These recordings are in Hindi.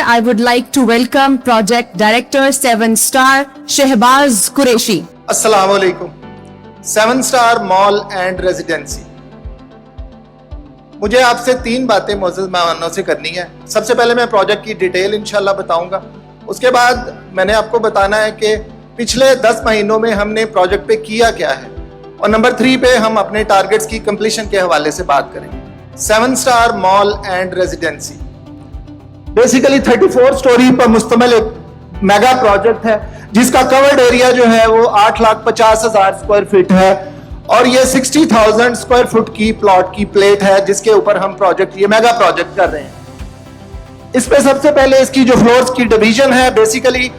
I would like to welcome Project Director 7 Star Shehbaz Qureshi. अस्सलाम वालेकुम। 7 स्टार मॉल एंड रेजिडेंसी, मुझे आपसे 3 बातें मोअज़्ज़ज़ मेहमानों से करनी है। सबसे पहले मैं प्रोजेक्ट की डिटेल इंशाल्लाह बताऊंगा। उसके बाद मैंने आपको बताना है कि पिछले 10 महीनों में हमने प्रोजेक्ट पे किया क्या है, और नंबर 3 पे हम अपने टारगेट्स की कंप्लीशन के हवाले से बात करेंगे। 7 star mall and residency basically 34 story पर मुश्तमिल एक मेगा प्रोजेक्ट है, जिसका कवर्ड एरिया जो है वो 8,50,000 स्क्वायर फीट है, और ये 60,000 स्क्वायर फुट की प्लॉट की प्लेट है, जिसके ऊपर हम ये मेगा प्रोजेक्ट कर रहे हैं। इस पे सबसे पहले इसकी जो फ्लोर्स की डिवीजन है, बेसिकली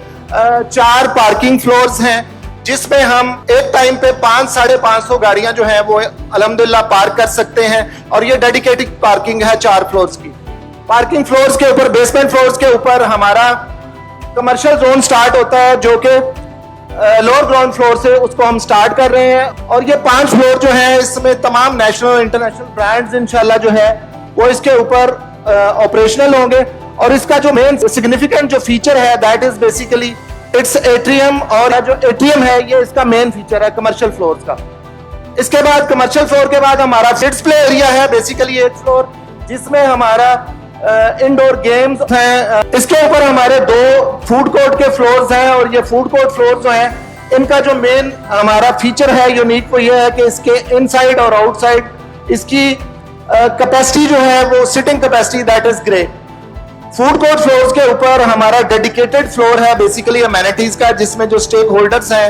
4 पार्किंग फ्लोर्स हैं, जिसमें हम एक टाइम पे 500-550 गाड़ियां जो है वो अल्हम्दुलिल्लाह पार्क कर सकते हैं, और ये डेडिकेटेड पार्किंग है 4 फ्लोर्स की। पार्किंग फ्लोर्स के ऊपर, बेसमेंट फ्लोर्स के ऊपर हमारा कमर्शियल जोन स्टार्ट होता है, जो कि लोअर ग्राउंड फ्लोर से उसको हम स्टार्ट कर रहे हैं, और ये 5 फ्लोर जो है इसमें तमाम नेशनल इंटरनेशनल ब्रांड्स इंशाल्लाह जो है वो इसके ऊपर ऑपरेशनल होंगे। और इसका जो मेन सिग्निफिकेंट जो फीचर है that is basically it's atrium, और जो एट्रियम है ये इसका मेन फीचर है कमर्शियल फ्लोर्स का। इसके बाद कमर्शियल फ्लोर के बाद हमारा डिस्प्ले एरिया है, बेसिकली 8 फ्लोर, जिसमें हमारा इंडोर गेम्स हैं। इसके ऊपर हमारे 2 फूड कोर्ट के फ्लोर्स हैं, और ये फूड कोर्ट फ्लोर्स जो हैं इनका जो मेन हमारा फीचर है यूनिक वो ये है कि इसके इनसाइड और आउटसाइड इसकी कैपेसिटी जो है वो sitting capacity that is great. Food court floors के ऊपर हमारा डेडिकेटेड फ्लोर है बेसिकली अमेनिटीज का, जिसमें जो स्टेक होल्डर्स हैं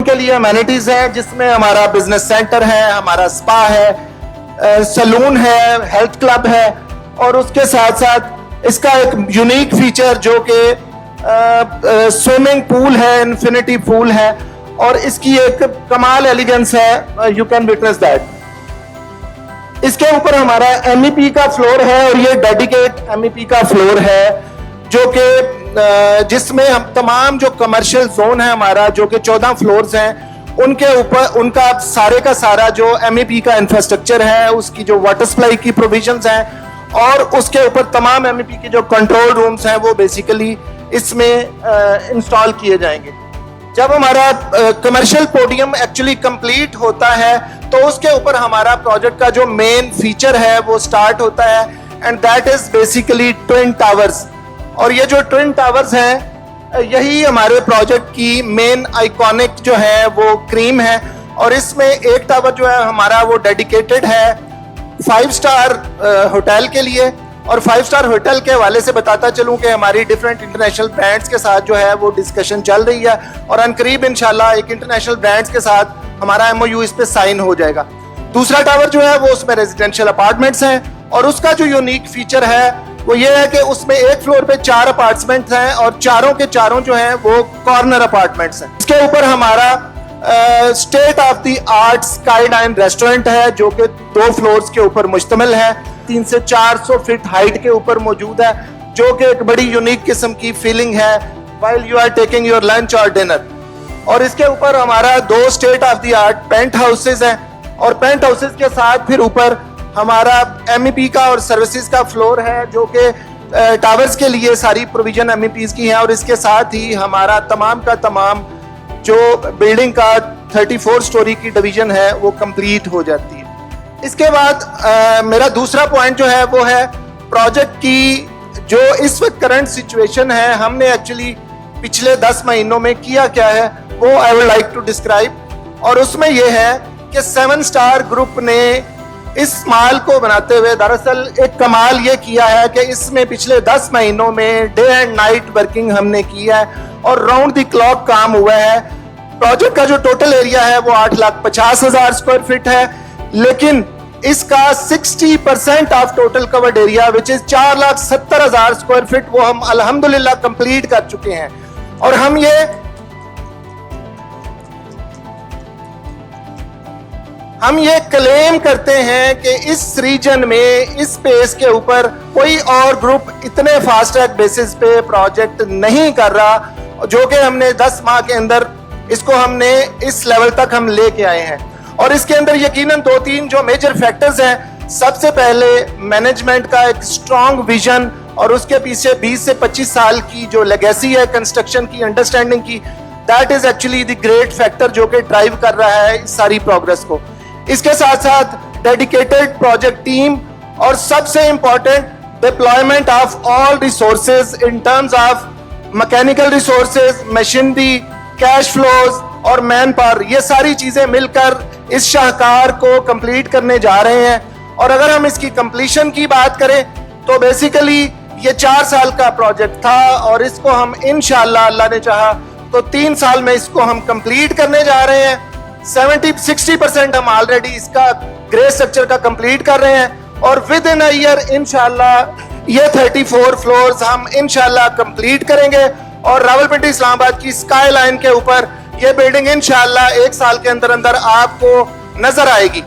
उनके लिए अमेनिटीज है, जिसमें हमारा बिजनेस सेंटर है, हमारा स्पा है, सलून है, हेल्थ क्लब है, और उसके साथ साथ इसका एक यूनिक फीचर जो कि स्विमिंग पूल है, इन्फिनिटी पूल है, और इसकी एक कमाल एलिगेंस है, यू कैन विटनेस दैट। इसके ऊपर हमारा MEP का फ्लोर है, और ये डेडिकेट MEP का फ्लोर है, जो कि जिसमें हम तमाम जो कमर्शियल जोन है हमारा, जो कि 14 फ्लोर्स हैं, उनके ऊपर उनका सारे का सारा जो MEP का इंफ्रास्ट्रक्चर है, उसकी जो वाटर सप्लाई की प्रोविजंस हैं, और उसके ऊपर तमाम MEP के जो कंट्रोल रूम्स हैं वो बेसिकली इसमें इंस्टॉल किए जाएंगे। जब हमारा कमर्शियल पोडियम एक्चुअली कंप्लीट होता है तो उसके ऊपर हमारा प्रोजेक्ट का जो मेन फीचर है वो स्टार्ट होता है, and that is basically twin towers. और ये जो ट्विन टावर्स हैं यही हमारे प्रोजेक्ट की मेन आइकॉनिक जो है वो क्रीम है, और इसमें एक टावर जो है हमारा वो डेडिकेटेड है 5 स्टार होटल के लिए। और 5 स्टार होटल के हवाले से बताता चलूं कि हमारी डिफरेंट इंटरनेशनल ब्रांड्स के साथ जो है वो डिस्कशन चल रही है, और अनकरीब इंशाल्लाह एक इंटरनेशनल ब्रांड्स के साथ हमारा MOU इस पे साइन हो जाएगा। दूसरा टावर जो है वो उसमें रेजिडेंशियल अपार्टमेंट्स हैं, और उसका जो यूनिक फीचर है वो ये है कि उसमें एक फ्लोर पे 4 अपार्टमेंट्स हैं, और चारों के चारों जो हैं वो कॉर्नर अपार्टमेंट्स हैं। इसके ऊपर हमारा state of the art skyline restaurant है, जो कि 2 फ्लोर्स के ऊपर मुश्तमिल है, 300 से 400 फीट हाइट के ऊपर मौजूद है, जो कि एक बड़ी यूनिक किस्म की फीलिंग है while you are taking your lunch और डिनर। और इसके ऊपर हमारा 2 state of the art paint houses हैं, और पेंट हाउसेज के साथ फिर ऊपर हमारा MEP का और सर्विसेज का फ्लोर है, जो कि टावर्स के लिए सारी प्रोविजन MEPs की है, और इसके साथ ही हमारा तमाम का तमाम जो बिल्डिंग का 34 स्टोरी की डिवीजन है वो कंप्लीट हो जाती है। इसके बाद मेरा दूसरा पॉइंट जो है वो है प्रोजेक्ट की जो इस वक्त करंट सिचुएशन है, हमने एक्चुअली पिछले 10 महीनों में किया क्या है वो I would like to describe. और उसमें यह है कि 7 स्टार ग्रुप ने इस माल को बनाते हुए दरअसल एक कमाल ये किया है कि इसमें पिछले 10 महीनों में डे एंड नाइट वर्किंग हमने की है, और राउंड द क्लॉक काम हुआ है। प्रोजेक्ट का जो टोटल एरिया है वो 8,50,000 स्क्वायर फीट है, लेकिन इसका 60% of total covered area which is 4,70,000 square feet वो हम अल्हम्दुलिल्लाह कंप्लीट कर चुके हैं। और हम ये क्लेम करते हैं कि इस रीजन में इस स्पेस के ऊपर कोई और ग्रुप इतने फास्ट ट्रैक बेसिस पे प्रोजेक्ट नहीं कर रहा, जो कि हमने 10 माह के अंदर इसको हमने इस लेवल तक हम लेके आए हैं। और इसके अंदर यकीनन 2-3 जो मेजर फैक्टर्स हैं, सबसे पहले मैनेजमेंट का एक स्ट्रॉन्ग विजन और उसके पीछे 20 से 25 साल की जो लेगेसी है कंस्ट्रक्शन की, अंडरस्टैंडिंग की, that is actually the great factor जो कि ड्राइव कर रहा है इस सारी प्रोग्रेस को। इसके साथ साथ डेडिकेटेड प्रोजेक्ट टीम और सबसे important deployment of all resources in terms of mechanical resources, machinery, cash flows और मैन पावर, ये सारी चीजें मिलकर इस शाहकार को कंप्लीट करने जा रहे हैं। और अगर हम इसकी कंप्लीशन की बात करें तो बेसिकली ये 4 साल का प्रोजेक्ट था और इसको हम इंशाअल्लाह अल्लाह ने चाहा तो 3 साल में इसको हम कंप्लीट करने जा रहे हैं। 60% हम ऑलरेडी इसका ग्रे स्ट्रक्चर का कंप्लीट कर रहे हैं और विद इन अ ईयर इंशाअल्लाह ये 34 फ्लोर्स हम इंशाअल्लाह कंप्लीट करेंगे और रावलपिंडी इस्लामाबाद की स्काई लाइन के ऊपर ये बिल्डिंग इंशाअल्लाह 1 साल के अंदर अंदर आपको नजर आएगी।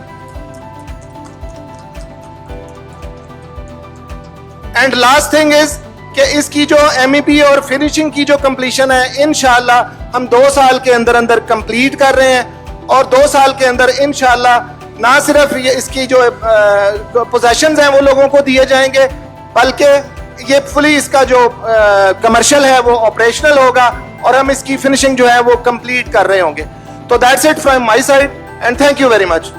एंड लास्ट थिंग इज कि इसकी जो MEP और फिनिशिंग की जो कंप्लीशन है इंशाअल्लाह हम 2 साल के अंदर अंदर कंप्लीट कर रहे हैं और 2 साल के अंदर इंशाअल्लाह ना सिर्फ ये इसकी जो पोजेशंस हैं वो लोगों को दिए जाएंगे बल्कि ये फुली इसका जो कमर्शियल है वो ऑपरेशनल होगा और हम इसकी फिनिशिंग जो है वो कंप्लीट कर रहे होंगे। तो that's it from my side and thank you very much.